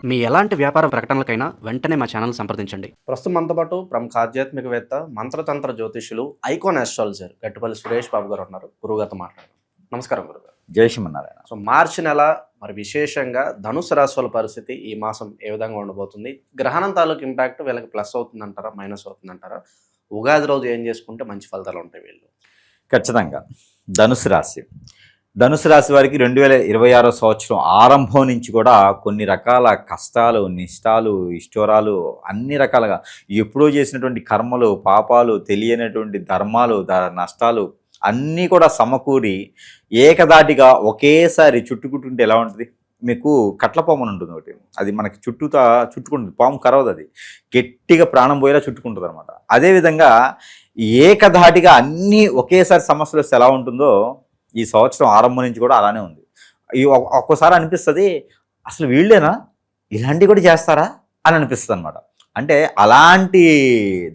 మీ ఎలాంటి వ్యాపార ప్రకటనలకైనా వెంటనే మా ఛానల్ సంప్రదించండి. ప్రస్తుతం మనతో పాటు ప్రముఖ ఆధ్యాత్మికవేత్త, మంత్రతంత్ర జ్యోతిషులు, ఐకాన్ ఆస్ట్రాలజర్ గట్టుపల్లి సురేష్ బాబు గారు ఉన్నారు. గురువుగారితో మాట్లాడదాం. నమస్కారం గురుగారు. జై శ్రీమన్నారాయణ. సో మార్చి నెల మరి విశేషంగా ధనుసు రాశి వాళ్ళ పరిస్థితి ఈ మాసం ఏ విధంగా ఉండబోతుంది? గ్రహణం తాలూకు ఇంపాక్ట్ వీళ్ళకి ప్లస్ అవుతుందంటారా, మైనస్ అవుతుందంటారా? ఉగాది రోజు ఏం చేసుకుంటే మంచి ఫలితాలు ఉంటాయి వీళ్ళు? ఖచ్చితంగా ధనుసు రాశి వారికి 2026 సంవత్సరం ఆరంభం నుంచి కూడా కొన్ని రకాల కష్టాలు, నిష్టాలు, ఇష్టోరాలు, అన్ని రకాలుగా ఎప్పుడో చేసినటువంటి కర్మలు, పాపాలు, తెలియనటువంటి ధర్మాలు, నష్టాలు అన్నీ కూడా సమకూడి ఏకదాటిగా ఒకేసారి చుట్టుకుంటుంటే ఎలా ఉంటుంది? మీకు కట్లపాము అని ఉంటుంది ఒకటి, అది మనకి చుట్టుకుంటుంది. పాము కరవదు, అది గట్టిగా ప్రాణం పోయేలా చుట్టుకుంటుంది అనమాట. అదేవిధంగా ఏకధాటిగా అన్నీ ఒకేసారి సమస్యలు వస్తే ఎలా ఉంటుందో ఈ సంవత్సరం ఆరంభం నుంచి కూడా అలానే ఉంది. ఒక్కోసారి అనిపిస్తుంది, అసలు వీళ్ళేనా ఇలాంటివి కూడా చేస్తారా అని అనిపిస్తుంది అనమాట. అంటే అలాంటి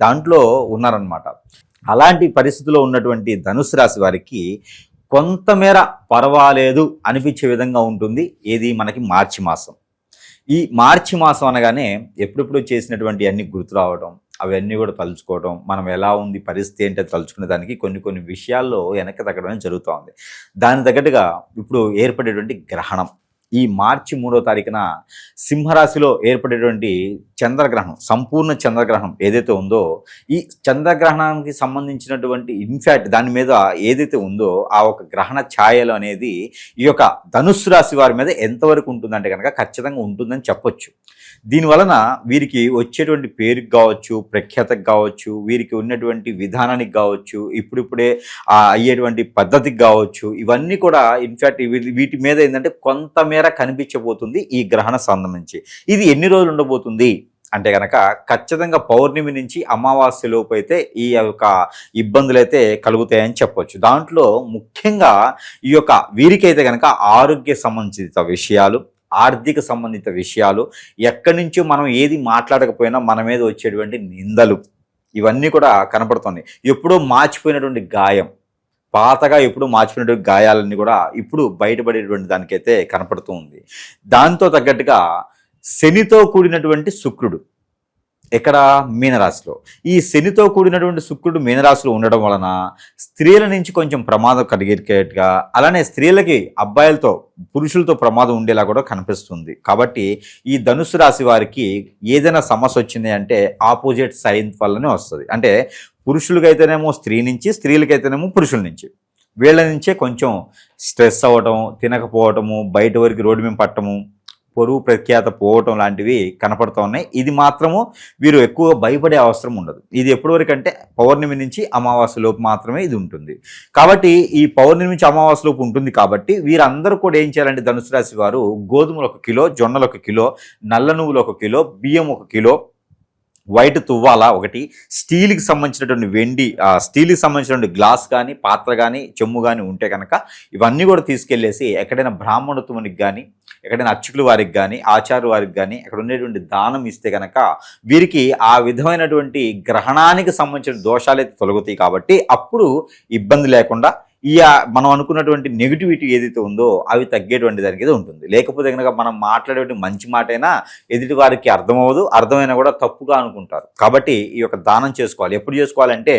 దాంట్లో ఉన్నారనమాట. అలాంటి పరిస్థితిలో ఉన్నటువంటి ధనుసు రాశి వారికి కొంతమేర పర్వాలేదు అనిపించే విధంగా ఉంటుంది. ఏది మనకి మార్చి మాసం. ఈ మార్చి మాసం అనగానే ఎప్పుడెప్పుడు చేసినటువంటి అన్ని గుర్తు రావడం, అవన్నీ కూడా తలుచుకోవడం, మనం ఎలా ఉంది పరిస్థితి ఏంటో తలుచుకునే దానికి కొన్ని విషయాల్లో వెనక్కి తగ్గడం జరుగుతూ ఉంది. దాని తగ్గట్టుగా ఇప్పుడు ఏర్పడేటువంటి గ్రహణం ఈ మార్చి 3వ తారీఖున సింహరాశిలో ఏర్పడేటువంటి చంద్రగ్రహణం, సంపూర్ణ చంద్రగ్రహణం ఏదైతే ఉందో, ఈ చంద్రగ్రహణానికి సంబంధించినటువంటి ఇన్ఫాక్ట్ దాని మీద ఏదైతే ఉందో ఆ ఒక గ్రహణ ఛాయలు అనేది ఈ యొక్క ధనుస్సు రాశి వారి మీద ఎంతవరకు ఉంటుందంటే కనుక ఖచ్చితంగా ఉంటుందని చెప్పొచ్చు. దీనివలన వీరికి వచ్చేటువంటి పేరుకి కావచ్చు, ప్రఖ్యాతకు కావచ్చు, వీరికి ఉన్నటువంటి విధానానికి కావచ్చు, ఇప్పుడిప్పుడే అయ్యేటువంటి పద్ధతికి కావచ్చు, ఇవన్నీ కూడా ఇన్ఫ్యాక్ట్ వీటి మీద ఏంటంటే కొంతమేర కనిపించబోతుంది ఈ గ్రహణ సంబంధించి. ఇది ఎన్ని రోజులు ఉండబోతుంది అంటే కనుక ఖచ్చితంగా పౌర్ణమి నుంచి అమావాస్య లోపు అయితే ఈ యొక్క ఇబ్బందులు అయితే కలుగుతాయని చెప్పొచ్చు. దాంట్లో ముఖ్యంగా ఈ యొక్క వీరికైతే కనుక ఆరోగ్య సంబంధిత విషయాలు, ఆర్థిక సంబంధిత విషయాలు, ఎక్కడి నుంచో మనం ఏది మాట్లాడకపోయినా మన మీద వచ్చేటువంటి నిందలు, ఇవన్నీ కూడా కనపడుతున్నాయి. ఎప్పుడో మార్చిపోయినటువంటి గాయం, పాతగా ఎప్పుడు మార్చిపోయినటువంటి గాయాలన్నీ కూడా ఇప్పుడు బయటపడేటువంటి దానికైతే కనపడుతూ ఉంది. దాంతో తగ్గట్టుగా శనితో కూడినటువంటి శుక్రుడు ఎక్కడ మీనరాశిలో, ఈ శనితో కూడినటువంటి శుక్రుడు మీనరాశిలో ఉండడం వలన స్త్రీల నుంచి కొంచెం ప్రమాదం కలిగేట్టుగా, అలానే స్త్రీలకి అబ్బాయిలతో, పురుషులతో ప్రమాదం ఉండేలా కూడా కనిపిస్తుంది. కాబట్టి ఈ ధనుసు రాశి వారికి ఏదైనా సమస్య వచ్చింది అంటే ఆపోజిట్ సైన్ వల్లనే వస్తుంది. అంటే పురుషులకైతేనేమో స్త్రీ నుంచి, స్త్రీలకైతేనేమో పురుషుల నుంచి. వీళ్ళ నుంచే కొంచెం స్ట్రెస్ అవ్వటం, తినకపోవటము, బయట వరకు రోడ్డు మీద పట్టము, పొరుగు ప్రఖ్యాత పోవటం లాంటివి కనపడుతూ ఉన్నాయి. ఇది మాత్రము వీరు ఎక్కువగా భయపడే అవసరం ఉండదు. ఇది ఎప్పటి వరకు అంటే పౌర్ణమి నుంచి అమావాస్య లోపు మాత్రమే ఇది ఉంటుంది. కాబట్టి ఈ పౌర్ణమి నుంచి అమావాస్య లోపు ఉంటుంది. కాబట్టి వీరందరూ కూడా ఏం చేయాలంటే ధనుసు రాశి వారు గోధుమలు 1 కిలో, జొన్నలు 1 కిలో, నల్ల నువ్వులు 1 కిలో, బియ్యం 1 కిలో, వైట్ తువ్వాల 1, స్టీల్కి సంబంధించినటువంటి వెండి, స్టీల్కి సంబంధించినటువంటి గ్లాస్ కానీ, పాత్ర కానీ, చెమ్ము కానీ ఉంటే కనుక ఇవన్నీ కూడా తీసుకెళ్లేసి ఎక్కడైనా బ్రాహ్మణత్వానికి కానీ, ఎక్కడైనా అర్చకుల వారికి కానీ, ఆచార్య వారికి కానీ అక్కడ ఉండేటువంటి దానం ఇస్తే కనుక వీరికి ఆ విధమైనటువంటి గ్రహణానికి సంబంధించిన దోషాలైతే తొలగుతాయి. కాబట్టి అప్పుడు ఇబ్బంది లేకుండా ఈ మనం అనుకున్నటువంటి నెగిటివిటీ ఏదైతే ఉందో అవి తగ్గేటువంటి దానికి ఉంటుంది. లేకపోతే కనుక మనం మాట్లాడేటువంటి మంచి మాటైనా ఎదుటి వారికి అర్థమవ్వదు, అర్థమైనా కూడా తప్పుగా అనుకుంటారు. కాబట్టి ఈ యొక్క దానం చేసుకోవాలి. ఎప్పుడు చేసుకోవాలంటే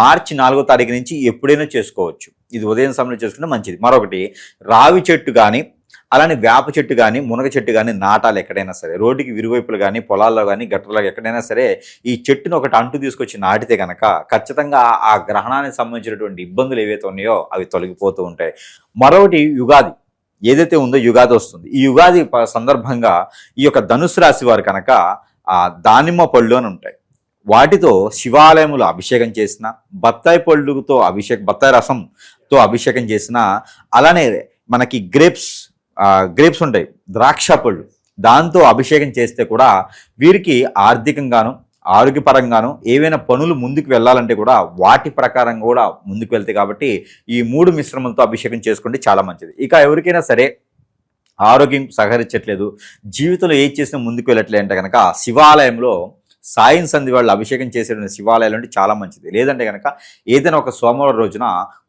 మార్చి 4వ తారీఖు నుంచి ఎప్పుడైనా చేసుకోవచ్చు. ఇది ఉదయం సమయంలో చేసుకుంటే మంచిది. మరొకటి, రావి చెట్టు కానీ, అలానే వేప చెట్టు కానీ, మునగ చెట్టు కానీ నాటాలి. ఎక్కడైనా సరే రోడ్డుకి విరువైపులు కానీ, పొలాల్లో కానీ, గట్టర్లో ఎక్కడైనా సరే ఈ చెట్టును ఒకటి అంటు తీసుకొచ్చి నాటితే కనుక ఖచ్చితంగా ఆ గ్రహణానికి సంబంధించినటువంటి ఇబ్బందులు ఏవైతే ఉన్నాయో అవి తొలగిపోతూ ఉంటాయి. మరొకటి, యుగాది ఏదైతే ఉందో యుగాది వస్తుంది. ఈ యుగాది సందర్భంగా ఈ యొక్క ధనుసు రాశి వారు కనుక దానిమ్మ పళ్ళు అని ఉంటాయి, వాటితో శివాలయములు అభిషేకం చేసిన, బత్తాయి పళ్ళుతో బత్తాయి రసంతో అభిషేకం చేసిన, అలానే మనకి గ్రేప్స్ ఉంటాయి, ద్రాక్ష పళ్ళు, దాంతో అభిషేకం చేస్తే కూడా వీరికి ఆర్థికంగాను, ఆరోగ్యపరంగాను ఏవైనా పనులు ముందుకు వెళ్ళాలంటే కూడా వాటి ప్రకారం కూడా ముందుకు వెళ్తాయి. కాబట్టి ఈ 3 మిశ్రమంతో అభిషేకం చేసుకుంటే చాలా మంచిది. ఇక ఎవరికైనా సరే ఆరోగ్యం సహకరించట్లేదు, జీవితంలో ఏది చేసినా ముందుకు వెళ్ళట్లేదు అంటే కనుక శివాలయంలో సాయం సంధి వాళ్ళు అభిషేకం చేసేటువంటి శివాలయాలు అంటే చాలా మంచిది. లేదంటే కనుక ఏదైనా ఒక సోమవారం రోజున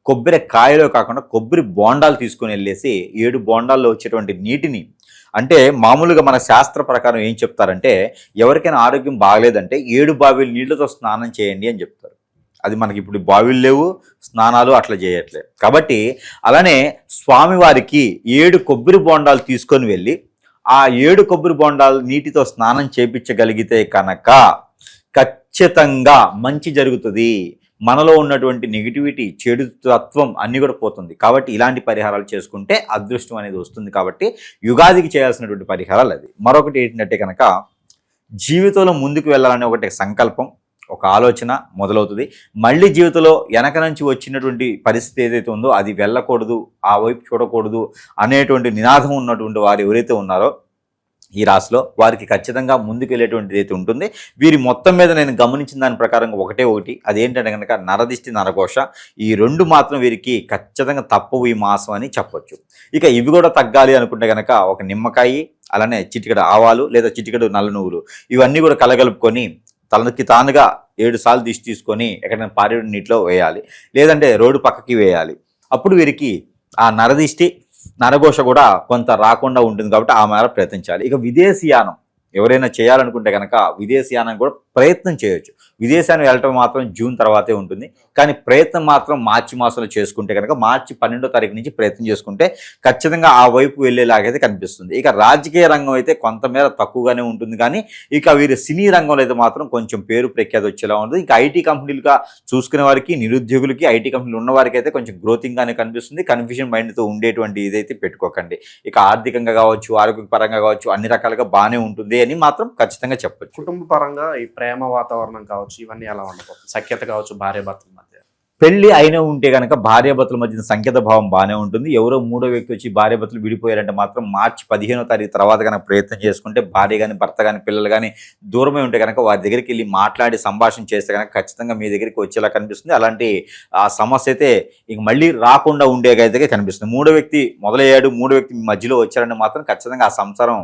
కొబ్బరి కాయలో కాకుండా కొబ్బరి బోండాలు తీసుకుని వెళ్ళేసి 7 బోండాల్లో వచ్చేటువంటి నీటిని, అంటే మామూలుగా మన శాస్త్ర ప్రకారం ఏం చెప్తారంటే ఎవరికైనా ఆరోగ్యం బాగలేదంటే 7 బావిల నీళ్లతో స్నానం చేయండి అని చెప్తారు. అది మనకి ఇప్పుడు బావిలు లేవు, స్నానాలు అట్లా చేయట్లేదు. కాబట్టి అలానే స్వామివారికి 7 కొబ్బరి బోండాలు తీసుకొని వెళ్ళి ఆ 7 కొబ్బరి బోండాలు నీటితో స్నానం చేపించగలిగితే కనుక ఖచ్చితంగా మంచి జరుగుతుంది. మనలో ఉన్నటువంటి నెగిటివిటీ, చెడు తత్వం అన్నీ కూడా పోతుంది. కాబట్టి ఇలాంటి పరిహారాలు చేసుకుంటే అదృష్టం అనేది వస్తుంది. కాబట్టి యుగాదికి చేయాల్సినటువంటి పరిహారాలు అది. మరొకటి ఏంటంటే కనుక జీవితంలో ముందుకు వెళ్ళాలనే ఒకటి సంకల్పం, ఒక ఆలోచన మొదలవుతుంది. మళ్ళీ జీవితంలో వెనక నుంచి వచ్చినటువంటి పరిస్థితి ఏదైతే ఉందో అది వెళ్ళకూడదు, ఆ వైపు చూడకూడదు అనేటువంటి నినాదం ఉన్నటువంటి వారు ఎవరైతే ఉన్నారో ఈ రాశిలో వారికి ఖచ్చితంగా ముందుకు వెళ్ళేటువంటిది అయితే ఉంటుంది. వీరి మొత్తం మీద నేను గమనించిన దాని ప్రకారంగా ఒకటి అదేంటంటే కనుక నరదిష్టి, నరఘోష ఈ 2 మాత్రం వీరికి ఖచ్చితంగా తప్పవు ఈ మాసం అని చెప్పొచ్చు. ఇక ఇవి కూడా తగ్గాలి అనుకుంటే కనుక ఒక నిమ్మకాయ, అలానే చిటికెడు ఆవాలు లేదా చిటికెడు నల్ల నువ్వులు ఇవన్నీ కూడా కలగలుపుకొని తనకి తానుగా 7 సార్లు దిష్టి తీసుకొని ఎక్కడైనా పారేడు నీటిలో వేయాలి, లేదంటే రోడ్డు పక్కకి వేయాలి. అప్పుడు వీరికి ఆ నరదిష్టి, నరఘోష కూడా కొంత రాకుండా ఉంటుంది. కాబట్టి ఆ మేర ప్రయత్నించాలి. ఇక విదేశీయానం ఎవరైనా చేయాలనుకుంటే కనుక విదేశీయానం కూడా ప్రయత్నం చేయొచ్చు. విదేశాన్ని వెళ్ళటం మాత్రం జూన్ తర్వాతే ఉంటుంది. కానీ ప్రయత్నం మాత్రం మార్చి మాసంలో చేసుకుంటే కనుక మార్చి 12వ తారీఖు నుంచి ప్రయత్నం చేసుకుంటే ఖచ్చితంగా ఆ వైపు వెళ్ళేలాగైతే కనిపిస్తుంది. ఇక రాజకీయ రంగం అయితే కొంతమేర తక్కువగానే ఉంటుంది. కానీ ఇక వీరి సినీ రంగంలో అయితే మాత్రం కొంచెం పేరు ప్రఖ్యాతి వచ్చేలా ఉంటుంది. ఇక ఐటీ కంపెనీలుగా చూసుకునే వారికి, నిరుద్యోగులకి, ఐటీ కంపెనీలు ఉన్న వారికి అయితే కొంచెం గ్రోతింగ్గానే కనిపిస్తుంది. కన్ఫ్యూజన్ మైండ్తో ఉండేటువంటి ఇదైతే పెట్టుకోకండి. ఇక ఆర్థికంగా కావచ్చు, ఆరోగ్యపరంగా కావచ్చు అన్ని రకాలుగా బాగానే ఉంటుంది అని మాత్రం ఖచ్చితంగా చెప్పొచ్చు. కుటుంబ పరంగా ఈ ప్రేమ వాతావరణం కావచ్చు, ఇవన్నీ ఎలా ఉండబోతుంది? సఖ్యత కావచ్చు భార్యాభర్తల మధ్య. పెళ్లి అయినా ఉంటే కనుక భార్యాభర్తల మధ్య సంకేత భావం బాగానే ఉంటుంది. ఎవరో 3వ వ్యక్తి వచ్చి భార్యాభర్తలు విడిపోయారంటే మాత్రం మార్చి 15వ తారీఖు తర్వాత కనుక ప్రయత్నం చేసుకుంటే భార్య కానీ, భర్త కానీ, పిల్లలు కానీ దూరమే ఉంటే కనుక వారి దగ్గరికి వెళ్ళి మాట్లాడి సంభాషణ చేస్తే కనుక ఖచ్చితంగా మీ దగ్గరికి వచ్చేలా కనిపిస్తుంది. అలాంటి ఆ సమస్య అయితే ఇంక మళ్ళీ రాకుండా ఉండేగైతే కనిపిస్తుంది. 3వ వ్యక్తి మొదలయ్యాడు, 3వ వ్యక్తి మధ్యలో వచ్చారంటే మాత్రం ఖచ్చితంగా ఆ సంసారం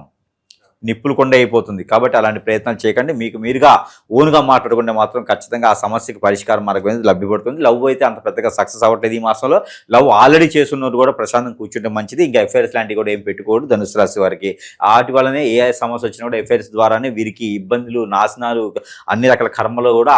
నిప్పులు కొండ అయిపోతుంది. కాబట్టి అలాంటి ప్రయత్నాలు చేయకండి. మీకు మీరుగా ఓన్గా మాట్లాడుకుంటే మాత్రం ఖచ్చితంగా ఆ సమస్యకి పరిష్కారం మార్గం అనేది లభ్యపడుతుంది. లవ్ అయితే అంత పెద్దగా సక్సెస్ అవ్వట్లేదు ఈ మాసంలో. లవ్ ఆల్రెడీ చేస్తున్నది కూడా ప్రశాంతం కూర్చుంటే మంచిది. ఇంకా ఎఫ్ఐఆర్స్ లాంటివి కూడా ఏం పెట్టుకోడు ధనుసు రాశి వారికి. వాటి వల్లనే ఏ సమస్య వచ్చినా కూడా ఎఫ్ఐఆర్స్ ద్వారానే వీరికి ఇబ్బందులు, నాశనాలు, అన్ని రకాల కర్మలు కూడా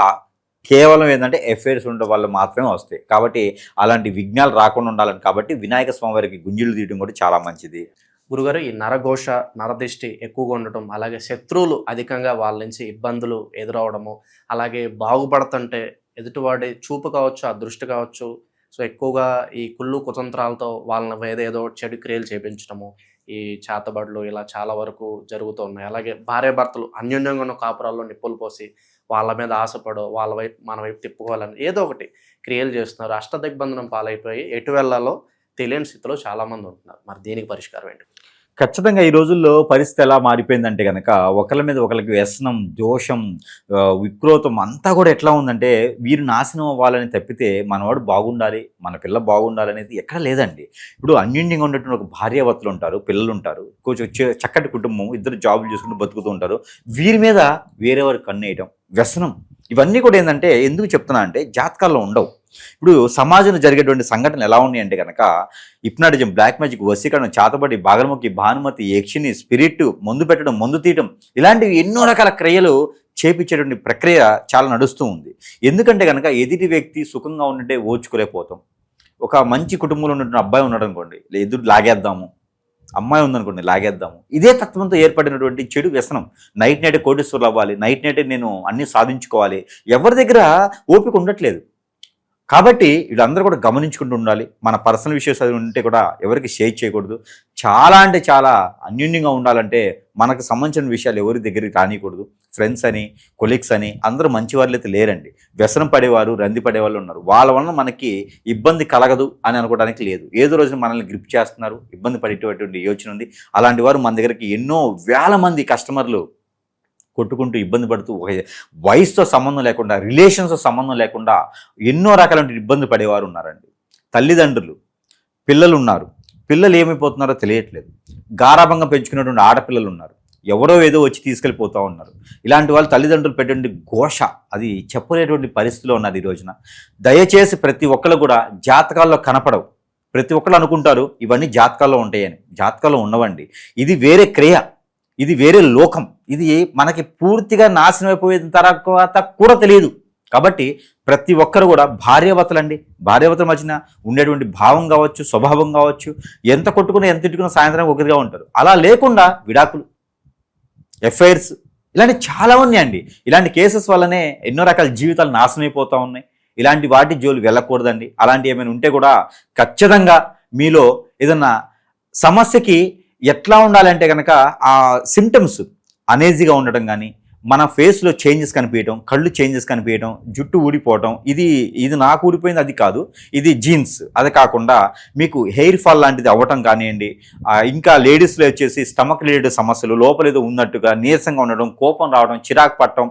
కేవలం ఏంటంటే ఎఫ్ఐఆర్స్ ఉండడం వల్ల మాత్రమే వస్తాయి. కాబట్టి అలాంటి విఘ్నాలు రాకుండా ఉండాలని కాబట్టి వినాయక స్వామి వారికి గుంజులు తీయడం కూడా చాలా మంచిది. గురుగారు, ఈ నరఘోష, నరదిష్టి ఎక్కువగా ఉండటం, అలాగే శత్రువులు అధికంగా వాళ్ళ నుంచి ఇబ్బందులు ఎదురవడము, అలాగే బాగుపడుతుంటే ఎదుటివాడి చూపు కావచ్చు, ఆ దృష్టి కావచ్చు, సో ఎక్కువగా ఈ కుళ్ళు కుతంత్రాలతో వాళ్ళని ఏదో చెడు క్రియలు చేపించడము, ఈ చేతబడులు ఇలా చాలా వరకు జరుగుతూ ఉన్నాయి. అలాగే భార్యాభర్తలు అన్యోన్యంగా ఉన్న కాపురాల్లో నిప్పులు పోసి వాళ్ళ మీద ఆశపడో, వాళ్ళ వైపు మన వైపు తిప్పుకోవాలని ఏదో ఒకటి క్రియలు చేస్తున్నారు. అష్టదిగ్బంధనం పాలైపోయి ఎటు వెళ్ళాలో తెలియని స్థితిలో చాలామంది ఉంటున్నారు. మరి దీనికి పరిష్కారం ఏంటి? ఖచ్చితంగా ఈ రోజుల్లో పరిస్థితి ఎలా మారిపోయిందంటే కనుక ఒకళ్ళ మీద ఒకరికి వ్యసనం, దోషం, విక్రోధం అంతా కూడా ఎట్లా ఉందంటే వీరు నాశనం అవ్వాలని తప్పితే మనవాడు బాగుండాలి, మన పిల్ల బాగుండాలి అనేది ఎక్కడ లేదండి. ఇప్పుడు అన్యోన్యంగా ఉన్నటువంటి ఒక భార్యాభర్తలు ఉంటారు, పిల్లలు ఉంటారు, కొంచెం చక్కటి కుటుంబం, ఇద్దరు జాబులు చేసుకుంటూ బతుకుతూ ఉంటారు. వీరి మీద వేరే వారికి కన్నేయటం, వ్యసనం, ఇవన్నీ కూడా ఏంటంటే ఎందుకు చెప్తున్నా అంటే జాతకాల్లో ఉండవు. ఇప్పుడు సమాజంలో జరిగేటువంటి సంఘటనలు ఎలా ఉన్నాయి అంటే కనుక హిప్నాటిజం, బ్లాక్ మ్యాజిక్, వశీకరణ, చాతబడి, బాగరముఖి, భానుమతి, యక్షిని, స్పిరిట్, మందు పెట్టడం, మందు తీయటం, ఇలాంటివి ఎన్నో రకాల క్రియలు చేపించేటువంటి ప్రక్రియ చాలా నడుస్తూ ఉంది. ఎందుకంటే కనుక ఎదుటి వ్యక్తి సుఖంగా ఉంటే ఓర్చుకోలేకపోతాం. ఒక మంచి కుటుంబంలో ఉన్నటువంటి అబ్బాయి ఉన్నాడు అనుకోండి, ఎదురు లాగేద్దాము, అమ్మాయి ఉందనుకోండి లాగేద్దాము. ఇదే తత్వంతో ఏర్పడినటువంటి చెడు వ్యసనం. నైట్ కోటేశ్వర్లు అవ్వాలి, నైట్ నేను అన్నీ సాధించుకోవాలి, ఎవరి దగ్గర ఓపిక ఉండట్లేదు. కాబట్టి వీళ్ళందరూ కూడా గమనించుకుంటూ ఉండాలి. మన పర్సనల్ విషయస్ అది ఉంటే కూడా ఎవరికి షేర్ చేయకూడదు. చాలా అంటే చాలా అన్యోన్యంగా ఉండాలంటే మనకు సంబంధించిన విషయాలు ఎవరి దగ్గరికి రానియకూడదు. ఫ్రెండ్స్ అని, కొలీగ్స్ అని అందరూ మంచి వాళ్ళు అయితే లేరండి. వ్యసనం పడేవారు, రంది పడేవాళ్ళు ఉన్నారు. వాళ్ళ వలన మనకి ఇబ్బంది కలగదు అని అనుకోవడానికి లేదు. ఏదో రోజున మనల్ని గ్రిప్ చేస్తున్నారు, ఇబ్బంది పడేటటువంటి యోచన ఉంది. అలాంటి వారు మన దగ్గరికి ఎన్నో వేల మంది కస్టమర్లు కొట్టుకుంటూ ఇబ్బంది పడుతూ వయసుతో సంబంధం లేకుండా, రిలేషన్స్తో సంబంధం లేకుండా ఎన్నో రకాల ఇబ్బంది పడేవారు ఉన్నారండి. తల్లిదండ్రులు, పిల్లలు ఉన్నారు, పిల్లలు ఏమైపోతున్నారో తెలియట్లేదు. గారాభంగా పెంచుకునేటువంటి ఆడపిల్లలు ఉన్నారు, ఎవరో ఏదో వచ్చి తీసుకెళ్ళిపోతూ ఉన్నారు. ఇలాంటి వాళ్ళు తల్లిదండ్రులు పెట్టే ఘోష అది చెప్పలేటువంటి పరిస్థితిలో ఉన్నారు ఈ రోజున. దయచేసి ప్రతి ఒక్కరు కూడా జాతకాల్లో కనపడవు. ప్రతి ఒక్కరు అనుకుంటారు ఇవన్నీ జాతకాల్లో ఉంటాయని. జాతకాల్లో ఉండవండి. ఇది వేరే క్రియ, ఇది వేరే లోకం. ఇది మనకి పూర్తిగా నాశనం అయిపోయిన తర్వాత కూడా తెలియదు. కాబట్టి ప్రతి ఒక్కరు కూడా భార్యాభర్తలండి, భార్యాభర్తల మధ్యన ఉండేటువంటి భావం కావచ్చు, స్వభావం కావచ్చు, ఎంత కొట్టుకున్నా ఎంత తిట్టుకున్నా సాయంత్రం ఒకరిగా ఉంటారు. అలా లేకుండా విడాకులు, ఎఫ్ఐఆర్స్ ఇలాంటి చాలా ఉన్నాయండి. ఇలాంటి కేసెస్ వల్లనే ఎన్నో రకాల జీవితాలు నాశనం అయిపోతూ ఉన్నాయి. ఇలాంటి వాటి జోలు వెళ్ళకూడదండి. అలాంటి ఏమైనా ఉంటే కూడా ఖచ్చితంగా మీలో ఏదన్నా సమస్యకి ఎట్లా ఉండాలంటే కనుక ఆ సిమ్టమ్స్ అనేజీగా ఉండటం కానీ, మన ఫేస్లో చేంజెస్ కనిపించడం, కళ్ళు చేంజెస్ కనిపించడం, జుట్టు ఊడిపోవటం, ఇది నాకు ఊడిపోయింది అది కాదు, ఇది జీన్స్, అది కాకుండా మీకు హెయిర్ ఫాల్ లాంటిది అవ్వటం కానివ్వండి, ఇంకా లేడీస్లో వచ్చేసి స్టమక్ రిలేటెడ్ సమస్యలు, లోపల ఏదో ఉన్నట్టుగా నీరసంగా ఉండడం, కోపం రావడం, చిరాకు పట్టడం,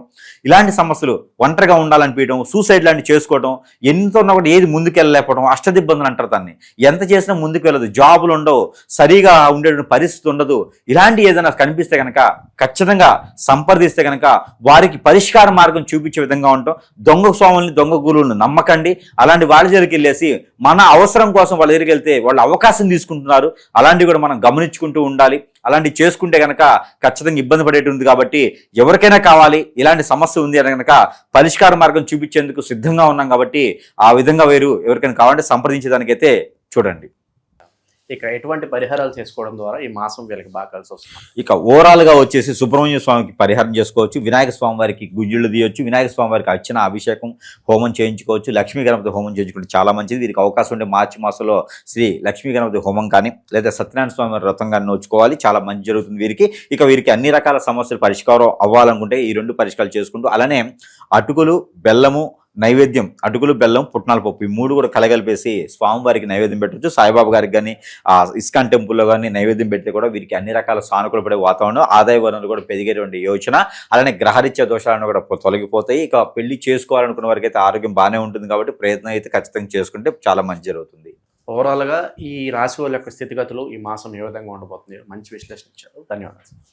ఇలాంటి సమస్యలు, ఒంటరిగా ఉండాలనిపించడం, సూసైడ్ లాంటివి చేసుకోవడం, ఎంత ఉన్నా కూడా ఏది ముందుకెళ్ళలేకపోవడం, అష్టదిబ్బందులు అంటారు దాన్ని. ఎంత చేసినా ముందుకు వెళ్ళదు, జాబులు ఉండవు, సరిగా ఉండే పరిస్థితి ఉండదు. ఇలాంటి ఏదైనా కనిపిస్తే కనుక ఖచ్చితంగా సంప్రదిస్తే కనుక వారికి పరిష్కార మార్గం చూపించే విధంగా ఉంటాం. దొంగ స్వాముల్ని, దొంగ గురువులను నమ్మకండి. అలాంటి వాళ్ళ దగ్గరికి వెళ్ళేసి మన అవసరం కోసం వాళ్ళ దగ్గరికి వెళ్తే వాళ్ళు అవకాశం తీసుకుంటున్నారు. అలాంటివి కూడా మనం గమనించుకుంటూ ఉండాలి. అలాంటివి చేసుకుంటే కనుక ఖచ్చితంగా ఇబ్బంది పడేటుంది. కాబట్టి ఎవరికైనా కావాలి ఇలాంటి సమస్య ఉంది అని కనుక పరిష్కార మార్గం చూపించేందుకు సిద్ధంగా ఉన్నాం. కాబట్టి ఆ విధంగా ఎవరికైనా కావాలంటే సంప్రదించేదానికైతే చూడండి. ఇక ఎటువంటి పరిహారాలు చేసుకోవడం ద్వారా ఈ మాసం వీళ్ళకి బాగా కలిసి వస్తుంది? ఇక ఓవరాల్గా వచ్చేసి సుబ్రహ్మణ్య స్వామికి పరిహారం చేసుకోవచ్చు, వినాయక స్వామి వారికి గుంజుళ్ళు తీయొచ్చు, వినాయక స్వామి వారికి అర్చన, అభిషేకం, హోమం చేయించుకోవచ్చు, లక్ష్మీ గణపతి హోమం చేయించుకుంటే చాలా మంచిది. వీరికి అవకాశం ఉంటే మార్చి మాసంలో శ్రీ లక్ష్మీ గణపతి హోమం కానీ లేదా సత్యనారాయణ స్వామి వారి వ్రతం కానీ నోచుకోవాలి. చాలా మంచి జరుగుతుంది వీరికి. ఇక వీరికి అన్ని రకాల సమస్యలు పరిష్కారం అవ్వాలనుకుంటే ఈ రెండు పరిష్కారాలు చేసుకుంటూ, అలానే అటుకులు, బెల్లము నైవేద్యం, అటుకులు, బెల్లం, పుట్నాల పప్పు, ఈ మూడు కూడా కలగలిపేసి స్వామివారికి నైవేద్యం పెట్టవచ్చు. సాయిబాబా గారికి కానీ ఇస్కాన్ టెంపుల్లో కానీ నైవేద్యం పెడితే కూడా వీరికి అన్ని రకాల సానుకూల పడే వాతావరణం, ఆదాయ వనరులు కూడా పెరిగేటువంటి యోచన, అలానే గ్రహరీత్యా దోషాలను కూడా తొలగిపోతాయి. ఇక పెళ్లి చేసుకోవాలనుకున్న వారికి అయితే ఆరోగ్యం బాగానే ఉంటుంది. కాబట్టి ప్రయత్నం అయితే ఖచ్చితంగా చేసుకుంటే చాలా మంచి జరుగుతుంది. ఓవరాల్గా ఈ రాశి వాళ్ళ యొక్క స్థితిగతులు ఈ మాసం ఏ విధంగా ఉండబోతుంది మంచి విశ్లేషణ ఇచ్చారు. ధన్యవాదాలు.